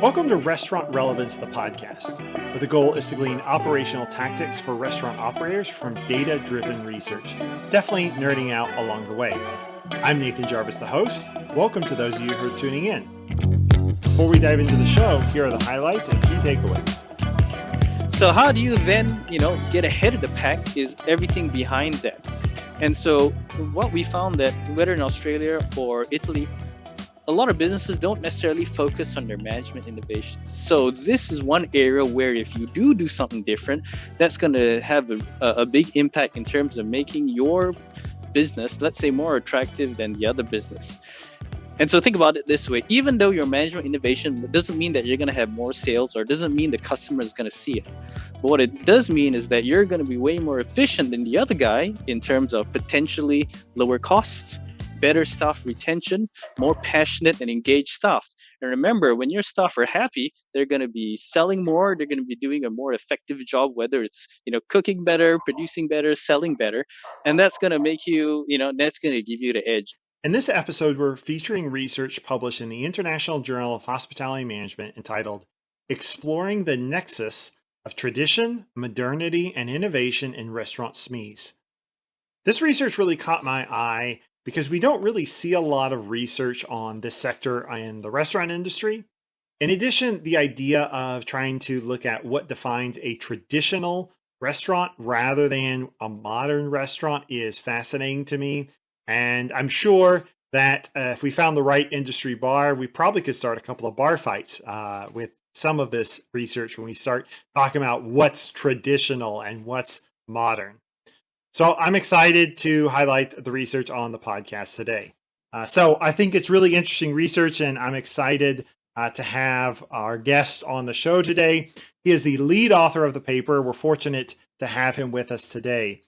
Welcome to Restaurant Relevance, the podcast, where the goal is to glean operational tactics for restaurant operators from data-driven research. Definitely nerding out along the way. I'm Nathan Jarvis, the host. Welcome to those of you who are tuning in. Before we dive into the show, here are the highlights and key takeaways. So how do you then, get ahead of the pack is everything behind that. And so what we found that whether in Australia or Italy, a lot of businesses don't necessarily focus on their management innovation. So this is one area where if you do something different, that's going to have a big impact in terms of making your business, let's say, more attractive than the other business. And so think about it this way, even though your management innovation doesn't mean that you're going to have more sales or doesn't mean the customer is going to see it. But what it does mean is that you're going to be way more efficient than the other guy in terms of potentially lower costs, better staff retention, more passionate and engaged staff. And remember, when your staff are happy, they're going to be selling more, they're going to be doing a more effective job, whether it's, cooking better, producing better, selling better. And that's going to make you, that's going to give you the edge. In this episode, we're featuring research published in the International Journal of Hospitality Management entitled Exploring the Nexus of Tradition, Modernity, and Innovation in Restaurant SMEs. This research really caught my eye because we don't really see a lot of research on this sector in the restaurant industry. In addition, the idea of trying to look at what defines a traditional restaurant rather than a modern restaurant is fascinating to me. And I'm sure that if we found the right industry bar, we probably could start a couple of bar fights with some of this research when we start talking about what's traditional and what's modern. So I'm excited to highlight the research on the podcast today. So I think it's really interesting research, and I'm excited to have our guest on the show today. He is the lead author of the paper. We're fortunate to have him with us today.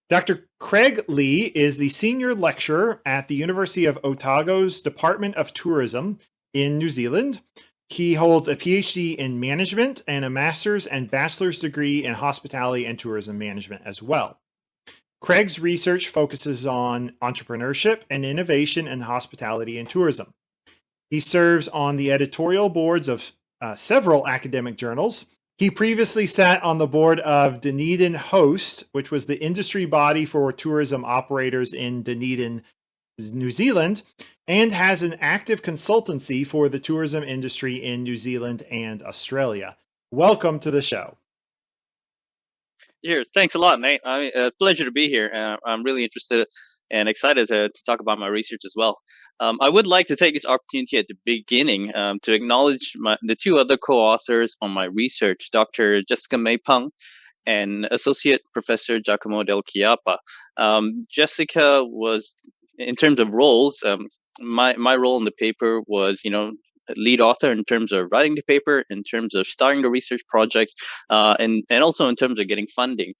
Dr. Craig Lee is the senior lecturer at the University of Otago's Department of Tourism in New Zealand. He holds a PhD in management and a master's and bachelor's degree in hospitality and tourism management as well. Craig's research focuses on entrepreneurship and innovation in hospitality and tourism. He serves on the editorial boards of several academic journals. He previously sat on the board of Dunedin Host, which was the industry body for tourism operators in Dunedin, New Zealand, and has an active consultancy for the tourism industry in New Zealand and Australia. Welcome to the show. Cheers. Thanks a lot, Nate. Pleasure to be here. I'm really interested and excited to talk about my research as well. I would like to take this opportunity at the beginning to acknowledge the two other co-authors on my research, Dr. Jessica May Peng and Associate Professor Giacomo Del Chiappa. Jessica was, in terms of roles, my role in the paper was, lead author in terms of writing the paper, in terms of starting the research project, and also in terms of getting funding.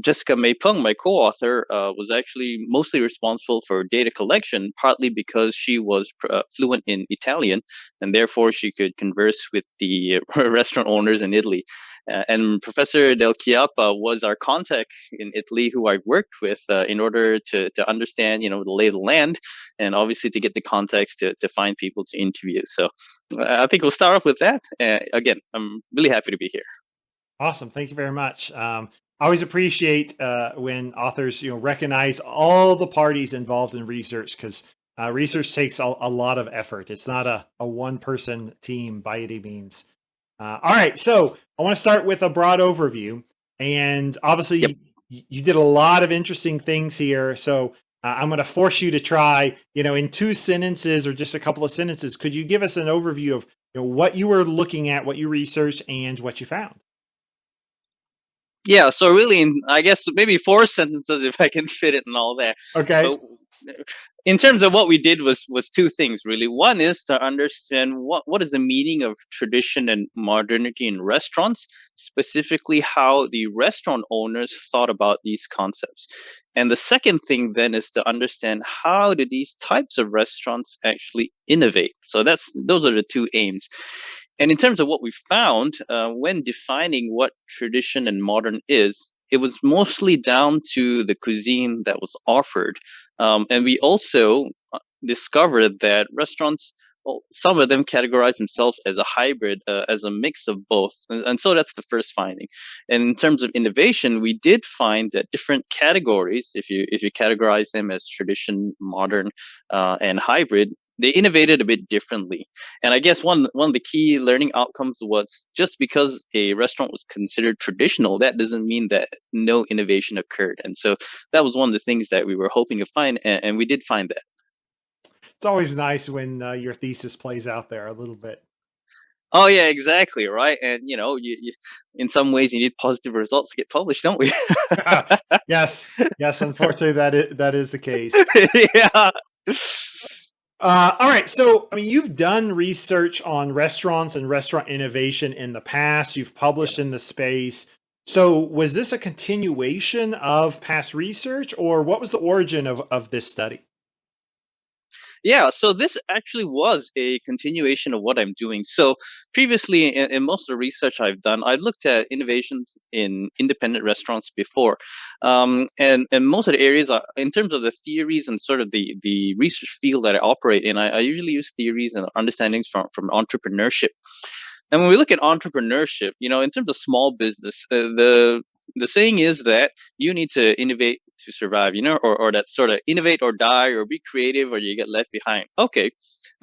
Jessica May Peng, my co-author, was actually mostly responsible for data collection, partly because she was fluent in Italian, and therefore she could converse with the restaurant owners in Italy. And Professor Del Chiappa was our contact in Italy, who I worked with in order to understand, the lay of the land, and obviously to get the context to find people to interview. So I think we'll start off with that. Again, I'm really happy to be here. Awesome. Thank you very much. I always appreciate when authors, recognize all the parties involved in research, because research takes a lot of effort. It's not a one-person team by any means. All right, so I want to start with a broad overview, and obviously Yep. you did a lot of interesting things here. So I'm going to force you to try, in 2 sentences or just a couple of sentences, could you give us an overview of what you were looking at, what you researched, and what you found? Yeah, so really, I guess maybe 4 sentences if I can fit it and all that. Okay. So, in terms of what we did was 2 things really. One is to understand what is the meaning of tradition and modernity in restaurants, specifically how the restaurant owners thought about these concepts. And the second thing then is to understand how do these types of restaurants actually innovate. So those are the 2 aims. And in terms of what we found, when defining what tradition and modern is, it was mostly down to the cuisine that was offered. And we also discovered that restaurants well, some of them categorize themselves as a hybrid, as a mix of both, and so that's the first finding. And in terms of innovation, we did find that different categories, if you categorize them as tradition, modern, and hybrid, they innovated a bit differently. And I guess one of the key learning outcomes was just because a restaurant was considered traditional, that doesn't mean that no innovation occurred. And so that was one of the things that we were hoping to find, and we did find that. It's always nice when your thesis plays out there a little bit. Oh yeah, exactly, right. And you in some ways you need positive results to get published, don't we? Yes, yes. Unfortunately, that is the case. Yeah. All right. So, I mean, you've done research on restaurants and restaurant innovation in the past. You've Yeah. published in the space. So, was this a continuation of past research, or what was the origin of this study? Yeah, so this actually was a continuation of what I'm doing. So previously, in most of the research I've done, I've looked at innovations in independent restaurants before, and most of the areas, in terms of the theories and sort of the research field that I operate in, I usually use theories and understandings from entrepreneurship. And when we look at entrepreneurship, in terms of small business, the saying is that you need to innovate to survive, or that sort of innovate or die, or be creative, or you get left behind. Okay,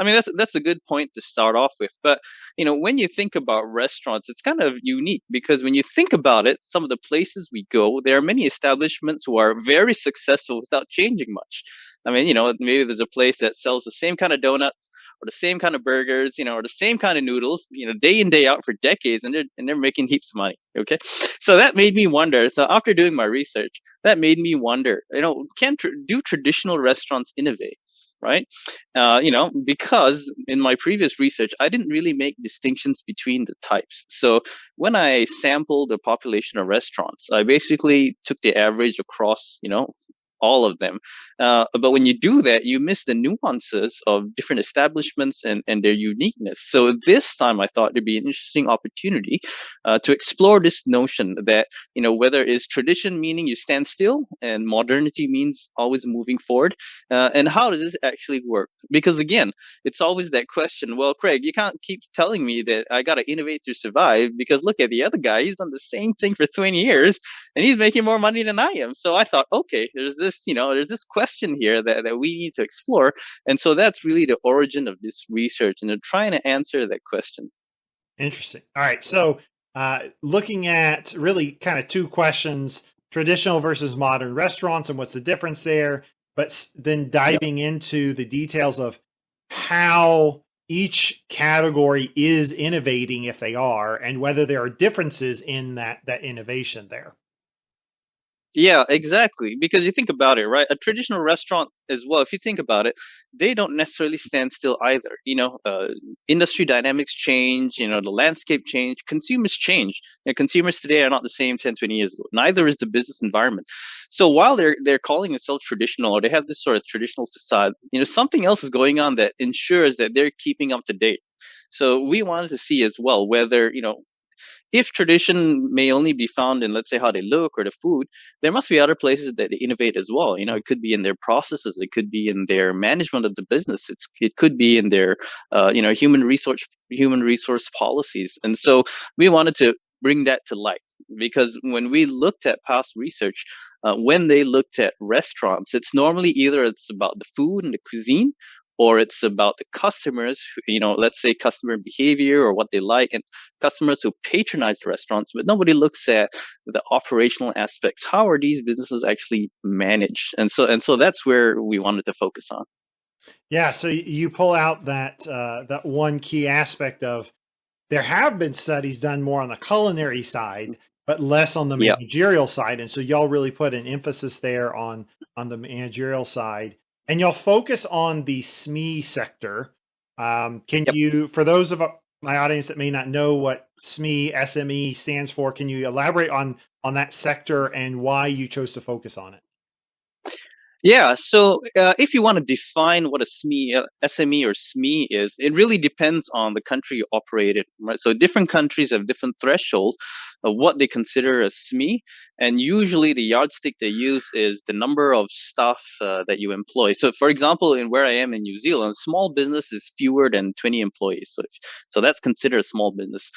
I mean that's a good point to start off with. But when you think about restaurants, it's kind of unique because when you think about it, some of the places we go, there are many establishments who are very successful without changing much. I mean, maybe there's a place that sells the same kind of donuts or the same kind of burgers, or the same kind of noodles, day in day out for decades, and they're making heaps of money. Okay, so that made me wonder. So after doing my research, that made me wonder. Do traditional restaurants innovate? Right, because in my previous research, I didn't really make distinctions between the types. So when I sampled the population of restaurants, I basically took the average across, all of them. But when you do that, you miss the nuances of different establishments and their uniqueness. So this time I thought it'd be an interesting opportunity to explore this notion that, whether it's tradition meaning you stand still and modernity means always moving forward, and how does this actually work? Because again, it's always that question, well, Craig, you can't keep telling me that I got to innovate to survive because look at the other guy, he's done the same thing for 20 years and he's making more money than I am. So I thought, okay, there's this question here that we need to explore. And so that's really the origin of this research and trying to answer that question. Interesting. All right. So, looking at really kind of two questions: traditional versus modern restaurants, and what's the difference there. But then Yep. diving into the details of how each category is innovating, if they are, and whether there are differences in that innovation there. Yeah, exactly. Because you think about it, right? A traditional restaurant as well, if you think about it, they don't necessarily stand still either. Industry dynamics change, the landscape change, consumers change. Consumers today are not the same 10, 20 years ago. Neither is the business environment. So while they're calling themselves traditional or they have this sort of traditional facade, something else is going on that ensures that they're keeping up to date. So we wanted to see as well whether, if tradition may only be found in, let's say, how they look or the food, there must be other places that they innovate as well. It could be in their processes, it could be in their management of the business, it could be in their, human resource policies. And so we wanted to bring that to light because when we looked at past research, when they looked at restaurants, it's normally either it's about the food and the cuisine or it's about the customers, let's say customer behavior or what they like, and customers who patronize the restaurants, but nobody looks at the operational aspects. How are these businesses actually managed? And so that's where we wanted to focus on. Yeah. So you pull out that one key aspect of there have been studies done more on the culinary side, but less on the Yeah. managerial side, and so y'all really put an emphasis there on the managerial side, and y'all focus on the SME sector. Can Yep. you, for those of my audience that may not know what SME stands for, can you elaborate on that sector and why you chose to focus on it? Yeah, so if you want to define what a SME or SME is, it really depends on the country you operate in, right? So different countries have different thresholds of what they consider a SME, And usually the yardstick they use is the number of staff that you employ. So for example, in where I am in New Zealand, small business is fewer than 20 employees. So that's considered a small business.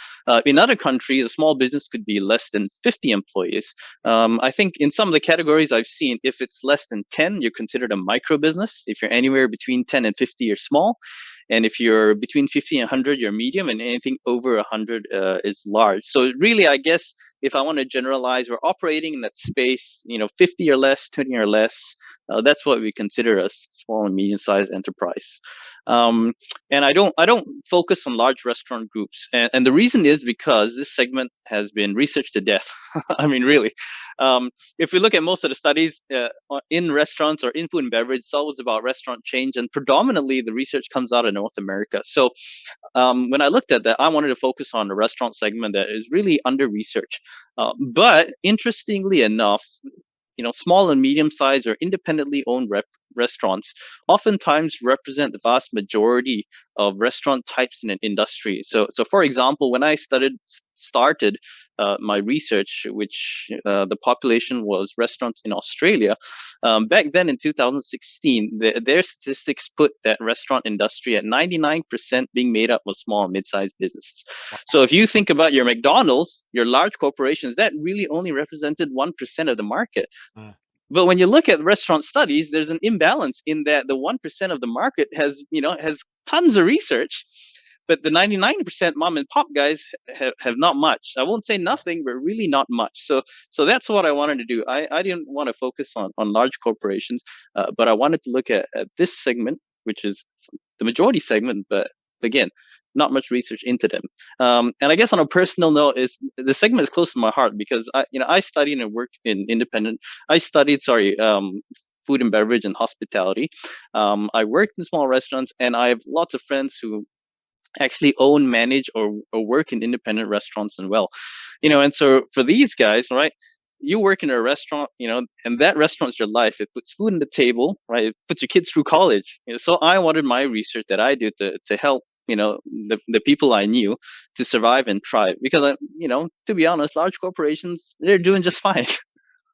In other countries, a small business could be less than 50 employees. I think in some of the categories I've seen, if it's less than 10, you're considered a micro business. If you're anywhere between 10 and 50, you're small. And if you're between 50 and 100, you're medium, and anything over 100 is large. So really, I guess if I want to generalize, we're operating in that space, 50 or less, 20 or less. That's what we consider a small and medium-sized enterprise. And I don't focus on large restaurant groups, and the reason is because this segment has been researched to death. I mean, really. If we look at most of the studies in restaurants or in food and beverage, it's always about restaurant chains, and predominantly the research comes out of North America. So when I looked at that, I wanted to focus on the restaurant segment that is really under research. But interestingly enough, small and medium-sized or independently owned restaurants oftentimes represent the vast majority of restaurant types in an industry. So for example, when I started my research, which the population was restaurants in Australia, back then in 2016, their statistics put that restaurant industry at 99% being made up of small and mid-sized businesses. So if you think about your McDonald's, your large corporations, that really only represented 1% of the market. But when you look at restaurant studies, there's an imbalance in that the 1% of the market has tons of research, but the 99% mom and pop guys have not much. I won't say nothing, but really not much. So that's what I wanted to do. I didn't want to focus on large corporations, but I wanted to look at this segment, which is the majority segment, but again, not much research into them. And I guess on a personal note, is the segment is close to my heart because I studied and worked in independent. I studied, food and beverage and hospitality. I worked in small restaurants, and I have lots of friends who actually own, manage, or work in independent restaurants as well. And so for these guys, right? You work in a restaurant, and that restaurant's your life. It puts food on the table, right? It puts your kids through college. So I wanted my research that I do to help, the people I knew to survive and thrive. Because to be honest, large corporations, they're doing just fine.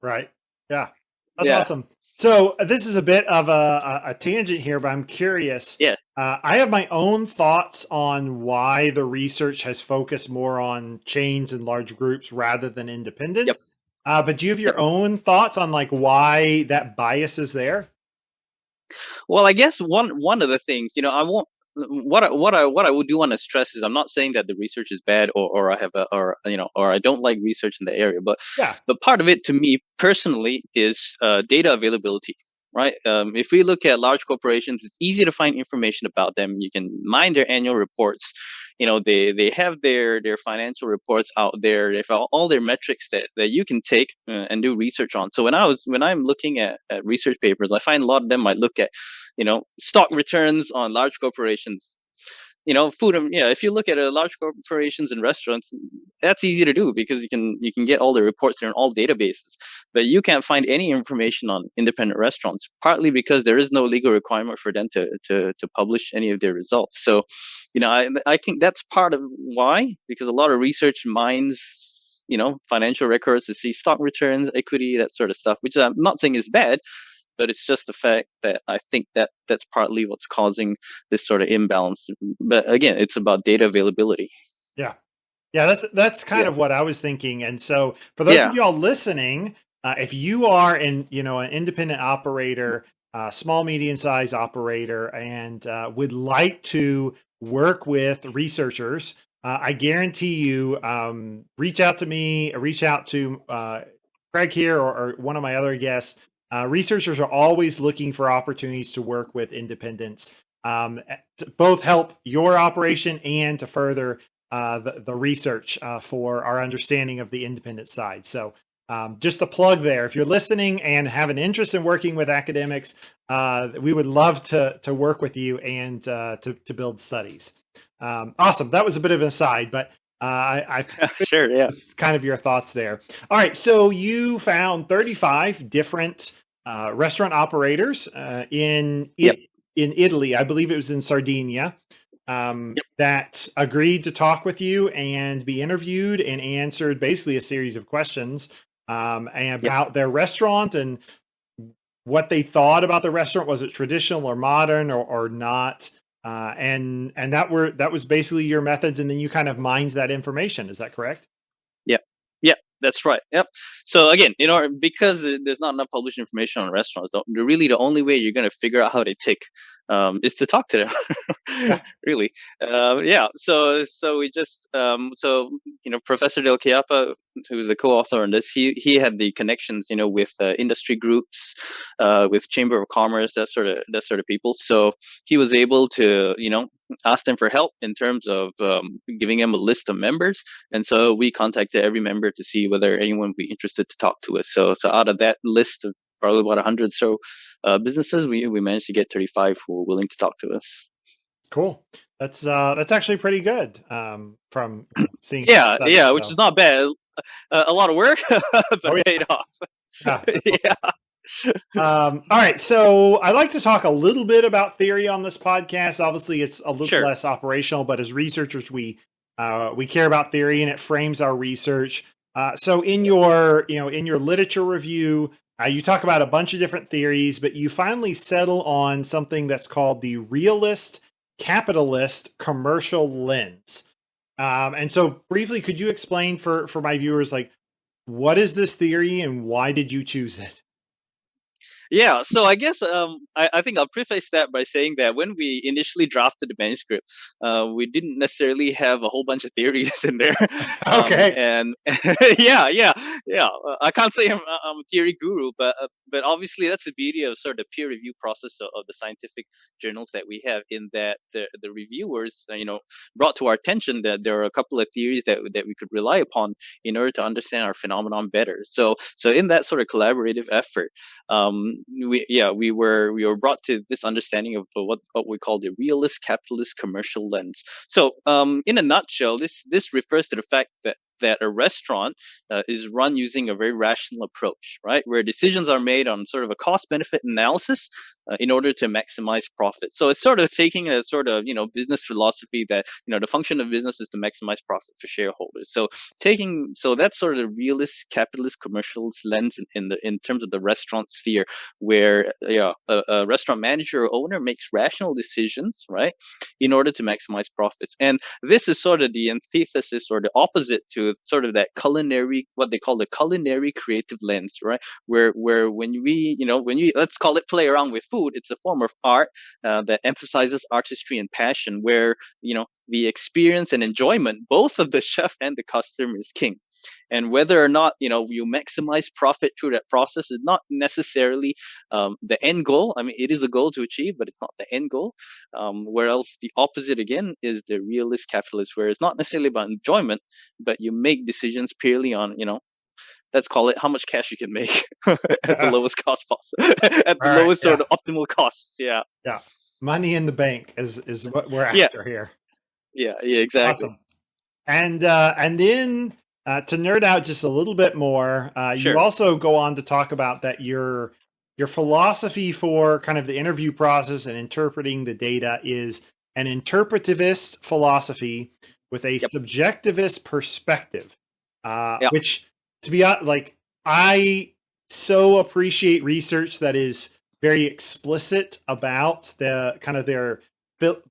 Right. Yeah. That's Yeah. awesome. So this is a bit of a tangent here, but I'm curious. Yeah. I have my own thoughts on why the research has focused more on chains and large groups rather than independent. Yep. But do you have Yep. your own thoughts on like why that bias is there? Well, I guess one of the things, I won't. What I would do want to stress is I'm not saying that the research is bad or I have or I don't like research in the area, but Yeah. part of it to me personally is data availability. Right. If we look at large corporations, it's easy to find information about them. You can mine their annual reports. They have their financial reports out there. They have all their metrics that you can take and do research on. So when I'm looking at research papers, I find a lot of them might look at stock returns on large corporations. Food and if you look at large corporations and restaurants, that's easy to do because you can get all the reports there in all databases, but you can't find any information on independent restaurants, partly because there is no legal requirement for them to publish any of their results. So I think that's part of why, because a lot of research mines financial records to see stock returns, equity, that sort of stuff, which I'm not saying is bad, but it's just the fact that I think that's partly what's causing this sort of imbalance. But again, it's about data availability. Yeah. Yeah, that's kind Yeah. of what I was thinking. And so for those of Yeah. y'all listening, if you are an independent operator, small, medium sized operator, and would like to work with researchers, I guarantee you, reach out to me, reach out to Craig here or one of my other guests. Researchers are always looking for opportunities to work with independents, to both help your operation and to further the research for our understanding of the independent side. So just a plug there. If you're listening and have an interest in working with academics, we would love to work with you and to build studies. Awesome. That was a bit of an aside, but I Sure. Yeah. it's kind of your thoughts there. All right. So you found 35 different restaurant operators Yep. in Italy. I believe it was in Sardinia, Yep. that agreed to talk with you and be interviewed and answered basically a series of questions and Yep. about their restaurant and what they thought about the restaurant. Was it traditional or modern or not? And that was basically your methods, and then you kind of mined that information. Is that correct? Yep. Yep. That's right. Yep. So again, because there's not enough published information on restaurants, really the only way you're going to figure out how they tick is to talk to them. Yeah. Really. Yeah. So we just Professor Del Chiappa, who was the co-author on this, he had the connections, with industry groups, with Chamber of Commerce, that sort of people. So he was able to, ask them for help in terms of giving them a list of members, and so we contacted every member to see whether anyone would be interested to talk to us. So out of that list of probably about 100 so businesses, we managed to get 35 who were willing to talk to us. Cool. That's actually pretty good. From seeing Yeah, studies. yeah, which So, is not bad. A lot of work, oh but paid off. yeah. Yeah, All right, so I like to talk a little bit about theory on this podcast. Obviously, it's a little sure. less operational, but as researchers, we care about theory, and it frames our research. So, in your literature review, you talk about a bunch of different theories, but you finally settle on something that's called the realist capitalist commercial lens. And so, briefly, could you explain for my viewers, like, what is this theory and why did you choose it? Yeah, so I guess I think I'll preface that by saying that when we initially drafted the manuscript, we didn't necessarily have a whole bunch of theories in there, Okay. and yeah, yeah, yeah. I can't say I'm a theory guru, but obviously that's the beauty of sort of the peer review process of the scientific journals that we have. In that the reviewers, brought to our attention that there are a couple of theories that we could rely upon in order to understand our phenomenon better. So in that sort of collaborative effort, we were brought to this understanding of what we call the realist capitalist commercial lens. So in a nutshell, this refers to the fact that a restaurant is run using a very rational approach, right? Where decisions are made on sort of a cost benefit analysis in order to maximize profit. So it's sort of taking a sort of business philosophy that the function of business is to maximize profit for shareholders. So that's sort of the realist capitalist commercials lens in terms of the restaurant sphere, where a restaurant manager or owner makes rational decisions, right, in order to maximize profits. And this is sort of the antithesis or the opposite to sort of that culinary, what they call the culinary creative lens, right? Where when you let's call it play around with food, it's a form of art that emphasizes artistry and passion, where the experience and enjoyment both of the chef and the customer is king. And whether or not you maximize profit through that process is not necessarily the end goal. I mean, it is a goal to achieve, but it's not the end goal. Whereas the opposite again is the realist capitalist, where it's not necessarily about enjoyment, but you make decisions purely on let's call it how much cash you can make at the All lowest cost possible, at the right. lowest sort Yeah. of optimal costs. Yeah, Yeah. Money in the bank is what we're yeah, after here. yeah, exactly. Awesome. And then to nerd out just a little bit more, you Sure. also go on to talk about that your philosophy for kind of the interview process and interpreting the data is an interpretivist philosophy with a Yep. subjectivist perspective. Yeah. Which, to be honest, like, I so appreciate research that is very explicit about the kind of the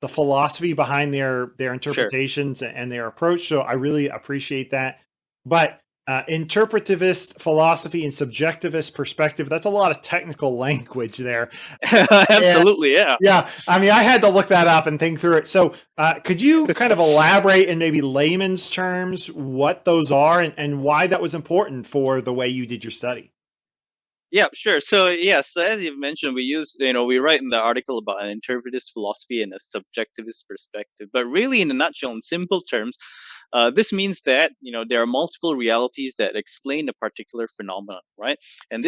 philosophy behind their Sure. interpretations and their approach. So I really appreciate that. But interpretivist philosophy and subjectivist perspective, that's a lot of technical language there. And Absolutely. Yeah. yeah, I mean, I had to look that up and think through it. So could you kind of elaborate in maybe layman's terms what those are and why that was important for the way you did your study? Yeah, sure. So as you've mentioned, we write in the article about an interpretivist philosophy and a subjectivist perspective. But really, in a nutshell, in simple terms, this means that there are multiple realities that explain a particular phenomenon, right? And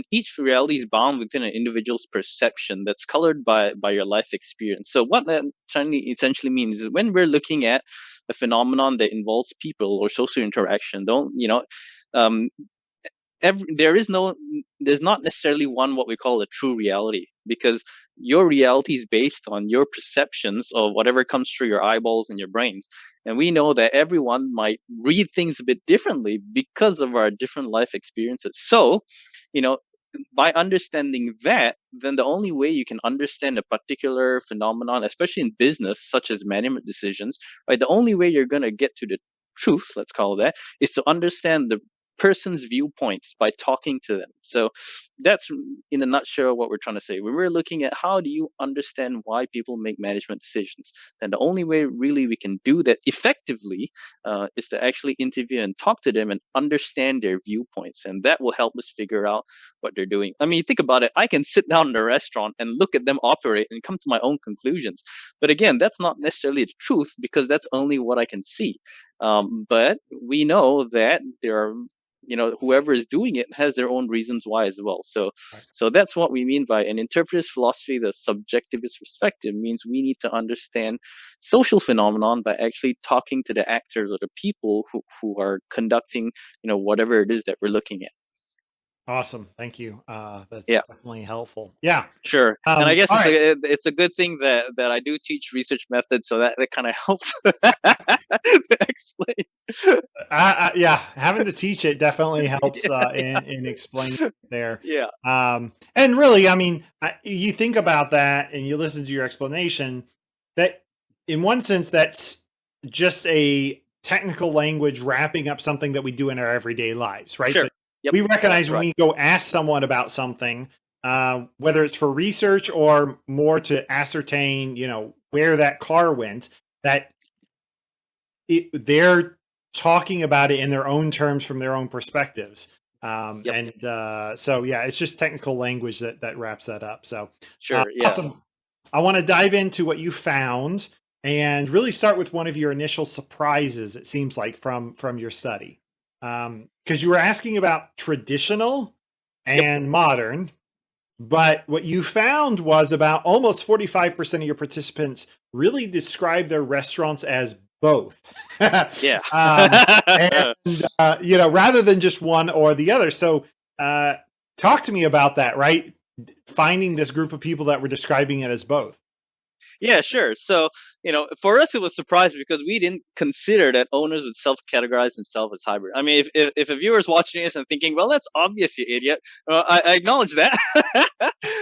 each reality is bound within an individual's perception that's colored by your life experience. So what that essentially means is when we're looking at a phenomenon that involves people or social interaction, don't um, there's not necessarily one what we call a true reality. because your reality is based on your perceptions of whatever comes through your eyeballs and your brains. And we know that everyone might read things a bit differently because of our different life experiences. So, you know, by understanding that, then the only way you can understand a particular phenomenon, especially in business, such as management decisions, right? The only way you're going to get to the truth, let's call it that, is to understand the person's viewpoints by talking to them. So that's in a nutshell what we're trying to say. When we're looking at how do you understand why people make management decisions, then the only way really we can do that effectively is to actually interview and talk to them and understand their viewpoints, and that will help us figure out what they're doing. I mean, think about it. I can sit down in a restaurant and look at them operate and come to my own conclusions. But again, that's not necessarily the truth because that's only what I can see. But we know that there are, whoever is doing it has their own reasons why as well. So, Right. so that's what we mean by an interpretivist philosophy. The subjectivist perspective means we need to understand social phenomenon by actually talking to the actors or the people who are conducting, whatever it is that we're looking at. Awesome. Thank you. Yeah. That's definitely helpful. Yeah. Sure, and I guess All right. it's a good thing that I do teach research methods, so that kind of helps to explain. Yeah, having to teach it definitely helps in explaining there. Yeah, And really, I mean, you think about that and you listen to your explanation. That, in one sense, that's just a technical language wrapping up something that we do in our everyday lives, right? sure. That Yep, we recognize that's when right. we go ask someone about something, whether it's for research or more to ascertain, where that car went. That they're talking about it in their own terms from their own perspectives. Yep, So yeah, it's just technical language that wraps that up. So sure. Yeah, awesome. I want to dive into what you found and really start with one of your initial surprises. It seems like from your study, because you were asking about traditional yep. and modern, but what you found was about almost 45% of your participants really describe their restaurants as both. Yeah. um, Rather than just one or the other. So, uh, talk to me about that, right? Finding this group of people that were describing it as both. Yeah, sure. So, for us, it was surprising because we didn't consider that owners would self-categorize themselves as hybrid. I mean, if a viewer is watching this and thinking, "Well, that's obvious, you idiot," I acknowledge that.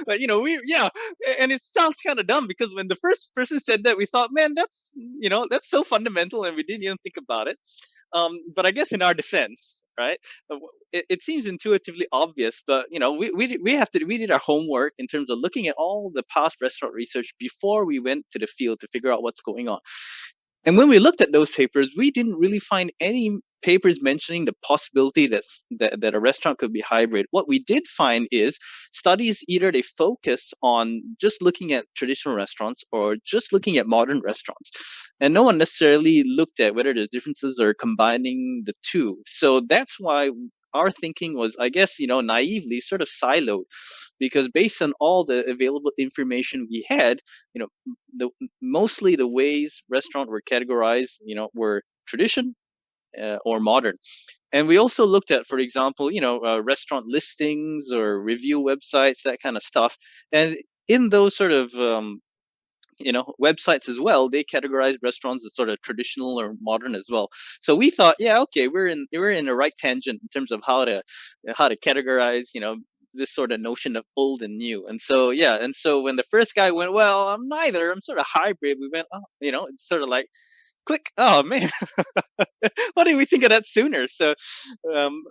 But and it sounds kind of dumb because when the first person said that, we thought, "Man, that's so fundamental," and we didn't even think about it. But I guess in our defense, right? It seems intuitively obvious, but we did our homework in terms of looking at all the past restaurant research before we went to the field to figure out what's going on. And when we looked at those papers, we didn't really find any papers mentioning the possibility that a restaurant could be hybrid. What we did find is studies either they focus on just looking at traditional restaurants or just looking at modern restaurants. And no one necessarily looked at whether there's differences or combining the two. So that's why our thinking was, I guess, naively sort of siloed, because based on all the available information we had, you know, the mostly the ways restaurant were categorized, were tradition or modern. And we also looked at, for example, restaurant listings or review websites, that kind of stuff. And in those sort of websites as well, they categorize restaurants as sort of traditional or modern as well. So we thought, yeah, okay, we're in the right tangent in terms of how to categorize, this sort of notion of old and new. And so yeah, and so when the first guy went, well, I'm neither, I'm sort of hybrid, we went, oh, it's sort of like click, oh man. Why didn't we think of that sooner? So,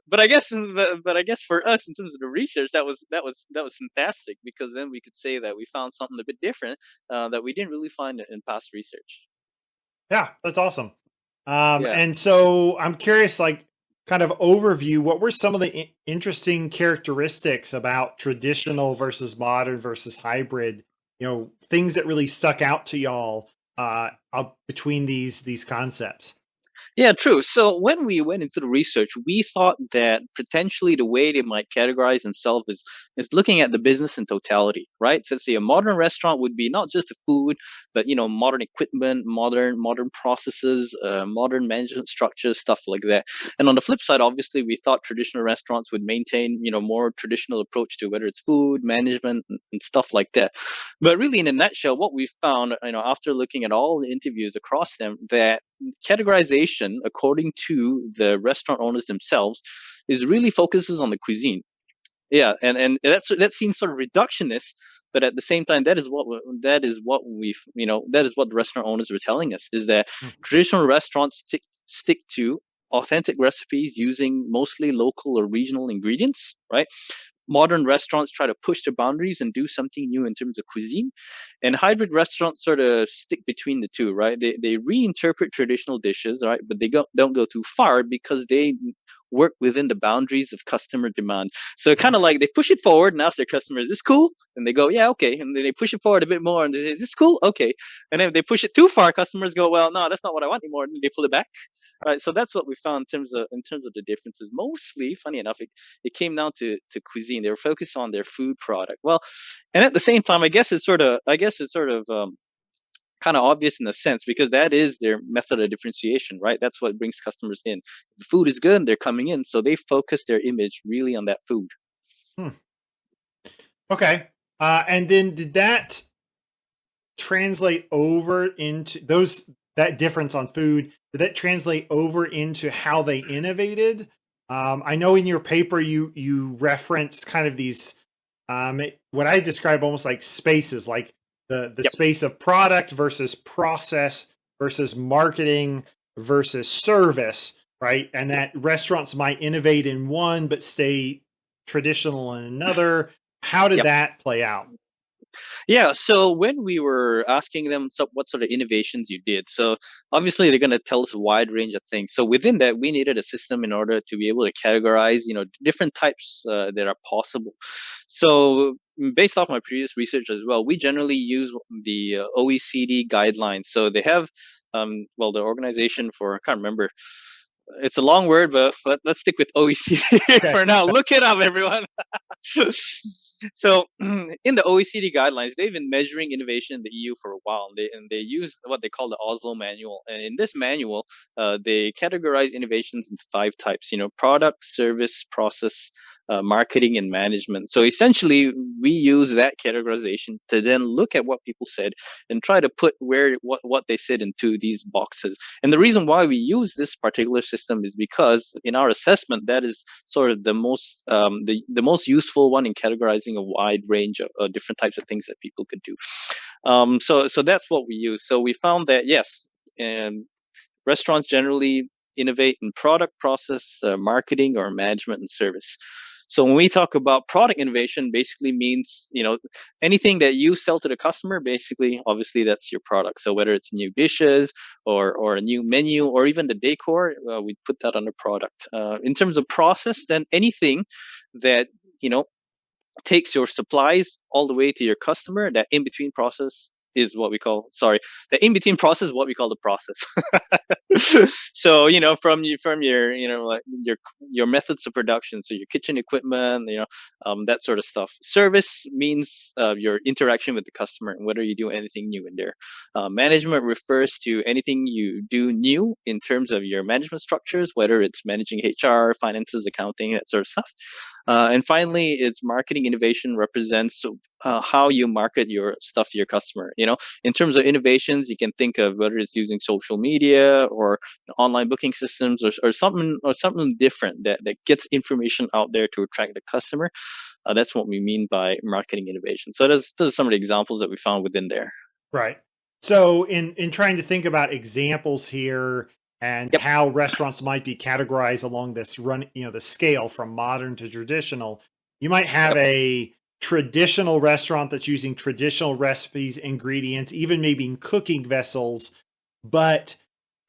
but I guess for us, in terms of the research, that was fantastic, because then we could say that we found something a bit different that we didn't really find in past research. Yeah, that's awesome. Yeah. And so I'm curious, like, kind of overview, what were some of the interesting characteristics about traditional versus modern versus hybrid, things that really stuck out to y'all between these concepts? Yeah, true. So when we went into the research, we thought that potentially the way they might categorize themselves is looking at the business in totality, right? So let's say a modern restaurant would be not just the food, but modern equipment, modern processes, modern management structures, stuff like that. And on the flip side, obviously, we thought traditional restaurants would maintain more traditional approach to whether it's food management and stuff like that. But really, in a nutshell, what we found, after looking at all the interviews across them, that categorization, according to the restaurant owners themselves, is really focuses on the cuisine. Yeah, and that seems sort of reductionist, but at the same time, that is what the restaurant owners were telling us, is that Hmm. traditional restaurants stick to authentic recipes using mostly local or regional ingredients, right? Modern restaurants try to push the boundaries and do something new in terms of cuisine, and hybrid restaurants sort of stick between the two, right? They reinterpret traditional dishes, right, but they don't go too far because they work within the boundaries of customer demand. So kind Mhm. of like they push it forward and ask their customers, "Is this cool?" And they go, "Yeah, okay." And then they push it forward a bit more and they say, "Is this cool?" "Okay." And then if they push it too far, customers go, "Well, no, that's not what I want anymore." And they pull it back. Right. So that's what we found in terms of the differences. Mostly, funny enough, it came down to cuisine. They were focused on their food product. Well, and at the same time, I guess it's sort of kind of obvious in a sense because that is their method of differentiation, right? That's what brings customers in. If the food is good, they're coming in, so they focus their image really on that food. Hmm. Okay. And then did that translate over into that difference on food? Did that translate over into how they innovated? I know in your paper you reference kind of these what I describe almost like spaces, like the Yep. space of product versus process versus marketing versus service, right? And that restaurants might innovate in one but stay traditional in another. How did Yep. that play out? Yeah. So when we were asking them what sort of innovations you did, so obviously they're going to tell us a wide range of things. So within that, we needed a system in order to be able to categorize, different types that are possible. So based off my previous research as well, we generally use the OECD guidelines. So they have, well, the organization for I can't remember. It's a long word, but let's stick with OECD Okay. for now. Look it up, everyone. So in the OECD guidelines, they've been measuring innovation in the EU for a while, and they use what they call the Oslo manual. And in this manual, they categorize innovations into five types: product, service, process, marketing, and management. So essentially, we use that categorization to then look at what people said and try to put what they said into these boxes. And the reason why we use this particular system is because in our assessment, that is sort of the most useful one in categorizing a wide range of different types of things that people could do. So that's what we use. So we found that yes, um, restaurants generally innovate in product, process, marketing, or management and service. So when we talk about product innovation, basically means anything that you sell to the customer. Basically, obviously, that's your product. So whether it's new dishes or a new menu or even the decor, we put that under product. In terms of process, then anything that you know takes your supplies all the way to your customer. That in between process is what we call sorry the in between process is what we call the process. So from your like your methods of production, so your kitchen equipment, that sort of stuff. Service means your interaction with the customer and whether you do anything new in there. Management refers to anything you do new in terms of your management structures, whether it's managing HR, finances, accounting, that sort of stuff. And finally, its marketing innovation represents how you market your stuff to your customer. In terms of innovations, you can think of whether it's using social media or online booking systems or something different that gets information out there to attract the customer. That's what we mean by marketing innovation. So those are some of the examples that we found within there. Right. So in trying to think about examples here and Yep. how restaurants might be categorized along this the scale from modern to traditional, you might have Yep. a traditional restaurant that's using traditional recipes, ingredients, even maybe in cooking vessels, but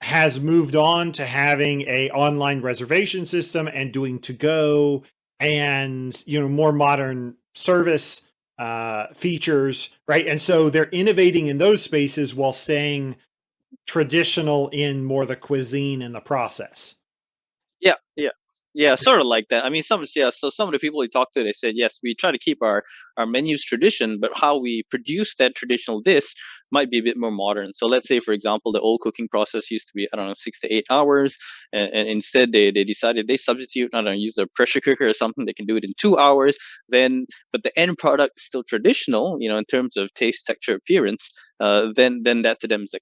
has moved on to having a online reservation system and doing to go and more modern service features, right? And so they're innovating in those spaces while staying traditional in more the cuisine and the process. Yeah, yeah. Yeah, sort of like that. I mean, so some of the people we talked to, they said, yes, we try to keep our menus tradition, but how we produce that traditional dish might be a bit more modern. So let's say, for example, the old cooking process used to be, I don't know, 6 to 8 hours. And instead they decided they substitute, I don't know, use a pressure cooker or something. They can do it in 2 hours. But the end product is still traditional, in terms of taste, texture, appearance. Then that to them is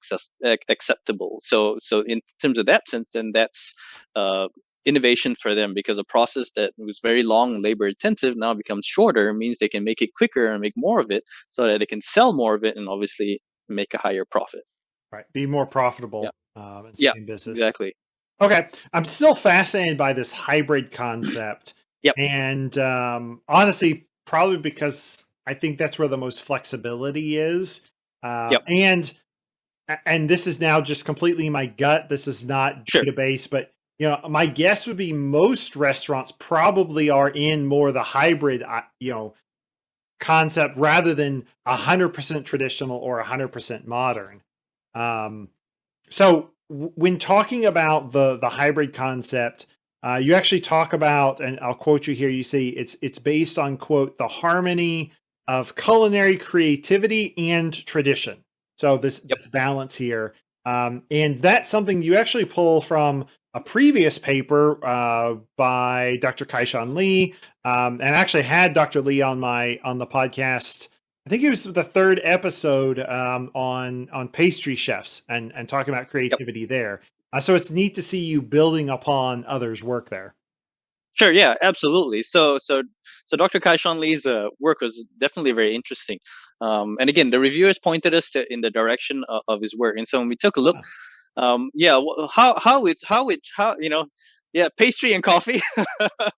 acceptable. So in terms of that sense, then that's uh, innovation for them, because a process that was very long and labor intensive now becomes shorter, means they can make it quicker and make more of it so that they can sell more of it and obviously make a higher profit. Right. Be more Yeah. profitable and Yeah, stay in business. exactly. Okay. I'm still fascinated by this hybrid concept. Yep. And honestly, probably because I think that's where the most flexibility is. Yep. And this is now just completely my gut. This is not Sure. database, but my guess would be most restaurants probably are in more the hybrid, concept rather than 100% traditional or 100% modern. So when talking about the hybrid concept, you actually talk about, and I'll quote you here. You say it's based on, quote, the harmony of culinary creativity and tradition. So this Yep. this balance here, and that's something you actually pull from a previous paper by Dr. Kaishan Lee, and I actually had Dr. Lee on the podcast. I think it was the third episode on pastry chefs and talking about Yep. creativity there. So it's neat to see you building upon others' work there. Sure. Yeah. Absolutely. So Dr. Kaishan Lee's work was definitely very interesting. And again, the reviewers pointed us in the direction of his work, and so when we took a look, Yeah. yeah, how yeah, pastry and coffee,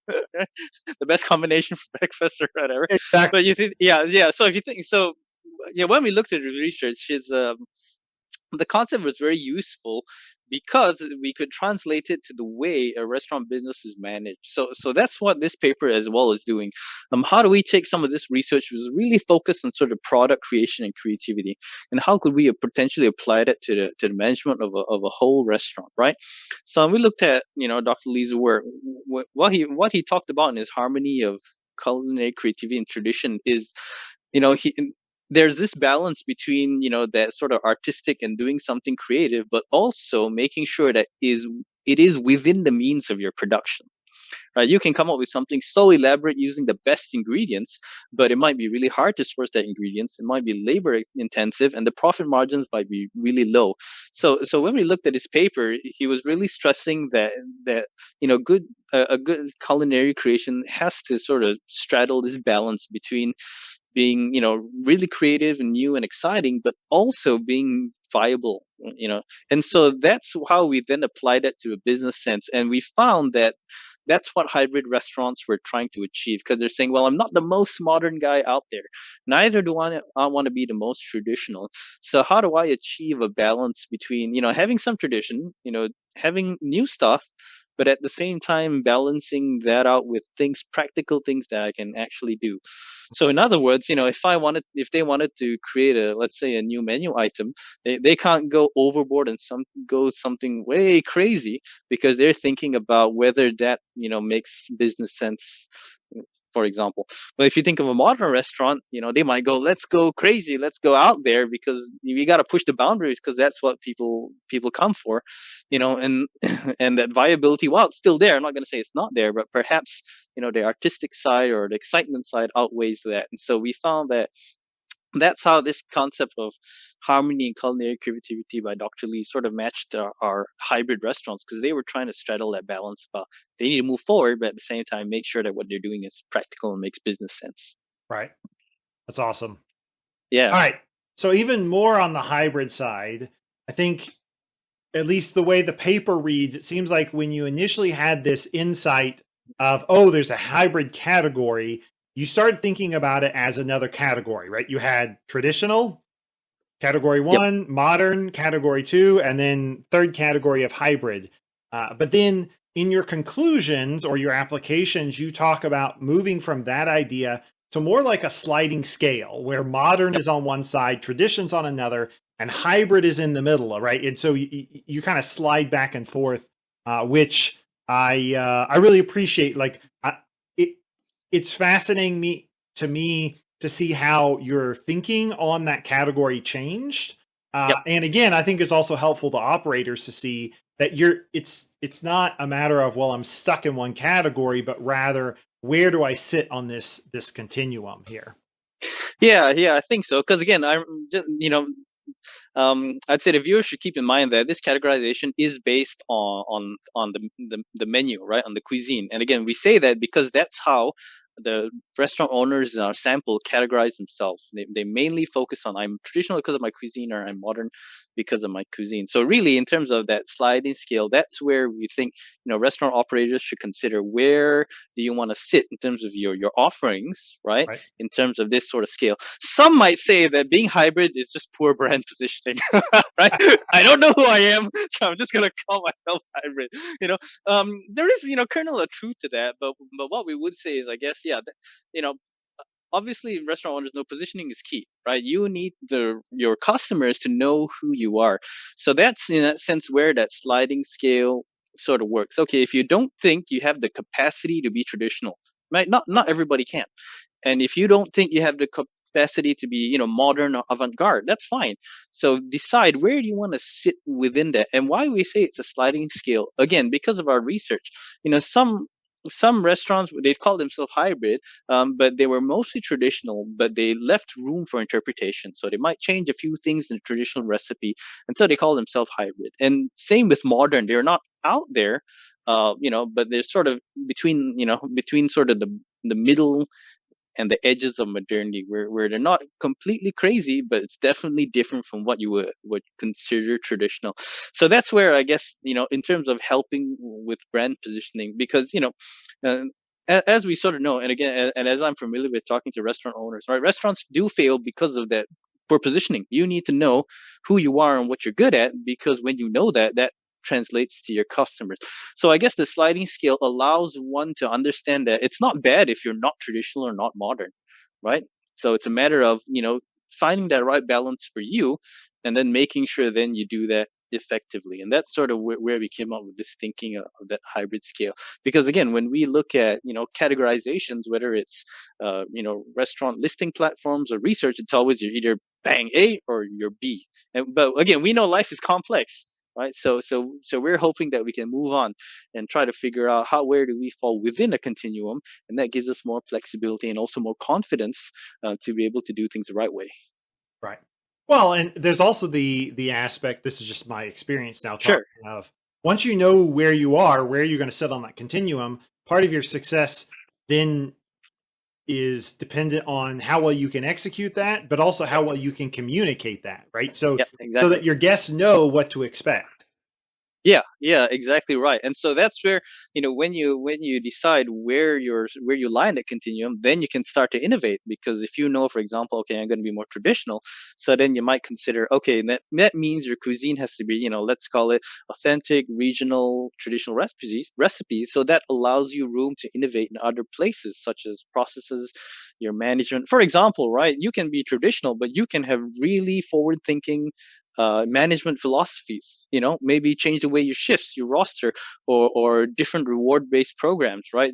the best combination for breakfast or whatever. Exactly. But you think, yeah. So if you think so, yeah, when we looked at the research, the concept was very useful because we could translate it to the way a restaurant business is managed. So that's what this paper as well is doing. How do we take some of this research, which was really focused on sort of product creation and creativity, and how could we potentially apply that to the management of a whole restaurant, right? So we looked at Dr. Lee's work. What he talked about in his harmony of culinary creativity and tradition is, he there's this balance between that sort of artistic and doing something creative, but also making sure that it is within the means of your production, right? You can come up with something so elaborate using the best ingredients, but it might be really hard to source that ingredients. It might be labor intensive, and the profit margins might be really low. So when we looked at his paper, he was really stressing that good a good culinary creation has to sort of straddle this balance between being really creative and new and exciting, but also being viable. And so that's how we then applied that to a business sense, and we found that that's what hybrid restaurants were trying to achieve, because they're saying, well, I'm not the most modern guy out there, neither do I want to be the most traditional. So how do I achieve a balance between having some tradition, having new stuff, but at the same time balancing that out with practical things that I can actually do. So in other words, if they wanted to create let's say a new menu item, they can't go overboard and go something way crazy, because they're thinking about whether that makes business sense, for example. But if you think of a modern restaurant, they might go, let's go crazy, let's go out there, because we got to push the boundaries, because that's what people come for, and and that viability, while it's still there, I'm not going to say it's not there, but perhaps the artistic side or the excitement side outweighs that. And so we found that that's how this concept of harmony and culinary creativity by Dr. Lee sort of matched our hybrid restaurants, because they were trying to straddle that balance about they need to move forward, but at the same time make sure that what they're doing is practical and makes business sense. Right. That's awesome. Yeah. All right. So even more on the hybrid side, I think at least the way the paper reads, it seems like when you initially had this insight of, oh, there's a hybrid category, you started thinking about it as another category, right? You had traditional, category Yep. one, modern, category two, and then third category of hybrid. But then in your conclusions or your applications, you talk about moving from that idea to more like a sliding scale where modern Yep. is on one side, tradition's on another, and hybrid is in the middle, right? And so you kind of slide back and forth, which I really appreciate. Like it, it's fascinating me to see how your thinking on that category changed. Yep. And again, I think it's also helpful to operators to see that it's not a matter of, well, I'm stuck in one category, but rather where do I sit on this continuum here? Yeah, I think so. Because again, I'm just, I'd say the viewers should keep in mind that this categorization is based on the menu, right, on the cuisine. And again, we say that because that's how the restaurant owners in our sample categorize themselves. They mainly focus on I'm traditional because of my cuisine, or I'm modern because of my cuisine. So really, in terms of that sliding scale, that's where we think restaurant operators should consider where do you want to sit in terms of your offerings, right? Right. In terms of this sort of scale. Some might say that being hybrid is just poor brand positioning, right? I don't know who I am, so I'm just gonna call myself hybrid. You know, there is kernel of truth to that, but what we would say is, I guess, yeah, you know, obviously restaurant owners know positioning is key, right? You need your customers to know who you are. So that's in that sense where that sliding scale sort of works. Okay, if you don't think you have the capacity to be traditional, right? Not everybody can. And if you don't think you have the capacity to be modern or avant-garde, that's fine. So decide where do you want to sit within that. And why we say it's a sliding scale, again, because of our research. Some restaurants, they call themselves hybrid, but they were mostly traditional, but they left room for interpretation. So they might change a few things in the traditional recipe, and so they call themselves hybrid. And same with modern, they're not out there, but they're sort of between sort of the middle and the edges of modernity, where they're not completely crazy, but it's definitely different from what you would consider traditional. So that's where, I guess, in terms of helping with brand positioning, because uh, as we sort of know, and again, and as I'm familiar with talking to restaurant owners, right, restaurants do fail because of that poor positioning. You need to know who you are and what you're good at, because when you know that, that translates to your customers. So I guess the sliding scale allows one to understand that it's not bad if you're not traditional or not modern, right? So it's a matter of, finding that right balance for you, and then making sure then you do that effectively. And that's sort of where we came up with this thinking of that hybrid scale. Because again, when we look at, categorizations, whether it's, restaurant listing platforms or research, it's always you're either bang A or you're B. But again, we know life is complex, right? So we're hoping that we can move on and try to figure out where do we fall within a continuum, and that gives us more flexibility and also more confidence to be able to do things the right way. Right. Well, and there's also the aspect, this is just my experience now talking Sure. of, once you know where you are, where you're going to sit on that continuum, part of your success then is dependent on how well you can execute that, but also Yep. how well you can communicate that, right? So Yep. so Exactly. that your guests know what to expect. Yeah, exactly right. And so that's where, when you decide where you lie in the continuum, then you can start to innovate. Because if you know, for example, okay, I'm going to be more traditional, so then you might consider, okay, that means your cuisine has to be, let's call it authentic, regional, traditional recipes. So that allows you room to innovate in other places, such as processes, your management. For example, right, you can be traditional, but you can have really forward thinking management philosophies. Maybe change the way you shifts your roster, or different reward based programs, right?